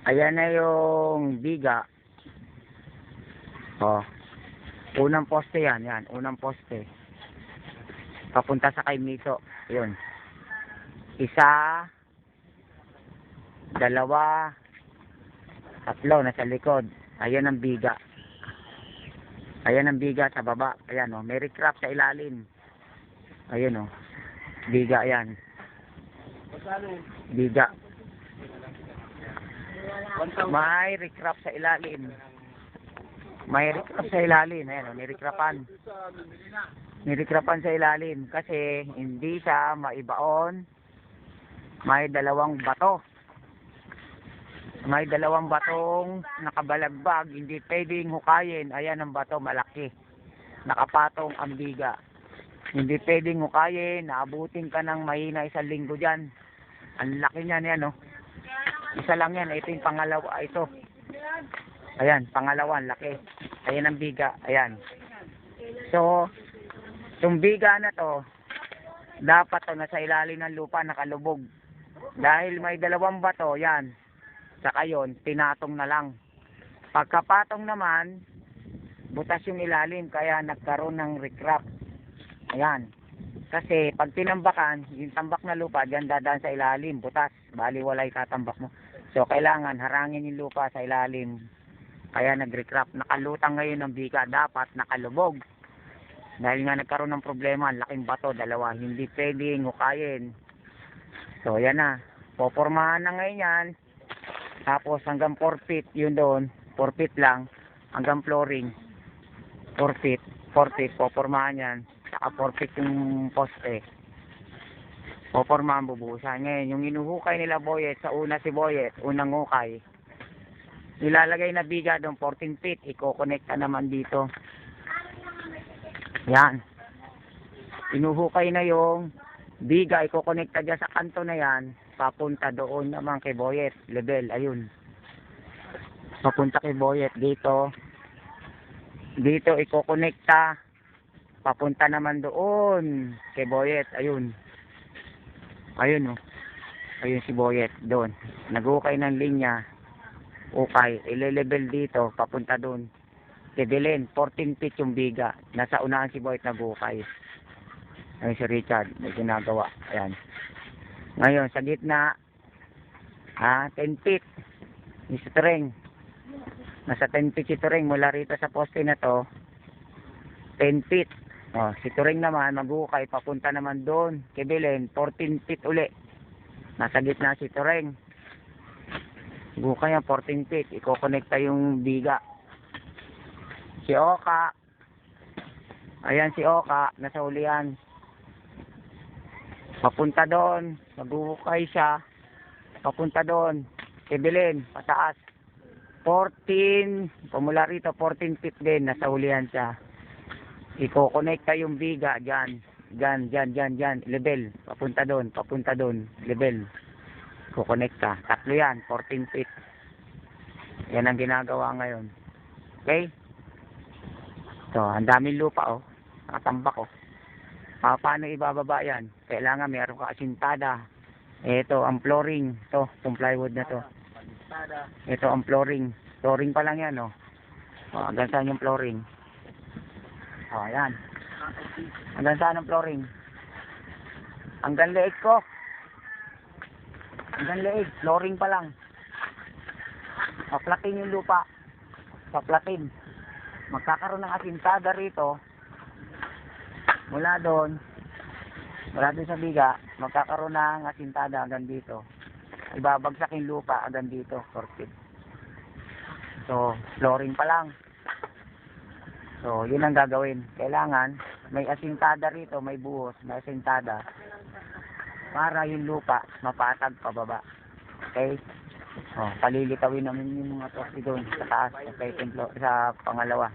Ayan na yung biga. Oh. Unang poste yan. Yan. Unang poste. Papunta sa kay Miso. Yun. Isa. Dalawa. Tatlo. Nasa likod. Ayan ang biga. Ayan ang biga sa baba. Ayan oh. May recraft sa ilalim. Ayan oh. Biga yan. Biga. May recraft sa ilalim. May recraft sa ilalim. Ayan o, nirekrapan. Nirekrapan sa ilalim. Kasi hindi siya maibaon. May dalawang bato. May dalawang batong nakabalagbag. Hindi pwedeng hukayin. Ayan ang bato, malaki. Nakapatong ang biga. Hindi pwedeng hukayin. Naabutin ka ng mahina 1 linggo dyan. Ang laki niyan yan o. Isa lang yan. Ito yung pangalawa. Ito. Ayan, pangalawa. Laki. Ayan ang biga. Ayan. So, itong biga na to, dapat to nasa ilalim ng lupa nakalubog. Dahil may dalawang bato, yan. Saka yun, tinatong na lang. Pagkapatong naman, butas yung ilalim. Kaya nagkaroon ng recraft. Ayan. Kasi pag tinambakan, yung tambak na lupa, dyan dadaan sa ilalim, butas. Bali walay tatambak mo. So, kailangan harangin yung lupa sa ilalim. Kaya nag-recraft. Nakalutang ngayon ng biga. Dapat nakalubog. Dahil nga nagkaroon ng problema, laking bato, dalawa. Hindi pwedeng hukayin. So, yan na. Popormahan na ngayon yan. Tapos hanggang 4 feet, yun doon. 4 feet lang. Hanggang flooring. 4 feet. 4 feet, popormahan yan. Saka 4 feet yung poste. Popormahan bubuhusan. Ngayon, yung inuhukay nila Boyet, sa una si Boyet, unang hukay. Ilalagay na biga doon 14 feet. Iko-connecta naman dito. Yan. Inuhukay na yung biga. Iko-connecta dyan sa kanto na yan. Papunta doon naman kay Boyet. Level. Ayun. Papunta kay Boyet. Dito. Dito iko-connecta. Papunta naman doon kay Boyet. Ayun. Ayun oh. Ayun si Boyet. Doon. Nag-ukay ng linya. Okay, ile-level dito, papunta doon. Kidilin, 14 feet yung biga. Nasa unahan si Boyet nag-ukay. Ayun si Richard, may ginagawa. Ayan. Ngayon, sa gitna, 10 feet. Yung string. Nasa 10 feet si Turing. Mula rito sa poste na to, 10 feet. Oh, si Turing naman, mag-ukay, papunta naman doon. Kidilin, 14 feet uli. Nasa gitna si Turing. Buka yan, 14 feet. Iko-connecta yung biga. Si Oka. Ayan si Oka. Nasa ulian. Papunta doon. Mag-uhukay siya. Papunta doon. Kibilin. Pataas. 14. Pumula rito, 14 feet din. Nasa ulian siya. Iko-connecta yung biga. Dyan. Dyan. Level. Papunta doon. Papunta doon. Level. Kukonekta. Tatlo yan. 14 feet. Yan ang ginagawa ngayon. Okay? So, ang daming lupa oh. Nakatambak oh. Paano ibababa yan? Kailangan meron ka asintada. Ito ang flooring. Ito, itong plywood na to. Ito ang flooring. Flooring pa lang yan oh. Hanggang saan yung flooring? Yan. Hanggang saan ang flooring? Hanggang leeg ko. Hanggang leeg, flooring pa lang. Paplatin yung lupa. Paplatin. Magkakaroon ng asintada rito. Mula doon sa biga, magkakaroon ng asintada hanggang dito. Ibabagsak yung lupa hanggang dito, 4 feet. So, flooring pa lang. So, yun ang gagawin. Kailangan, may asintada rito, may buhos, may asintada. Para yung lupa mapatag pababa. Okay? Palilitawin namin yung mga poste doon sa taas, sa pangalawa.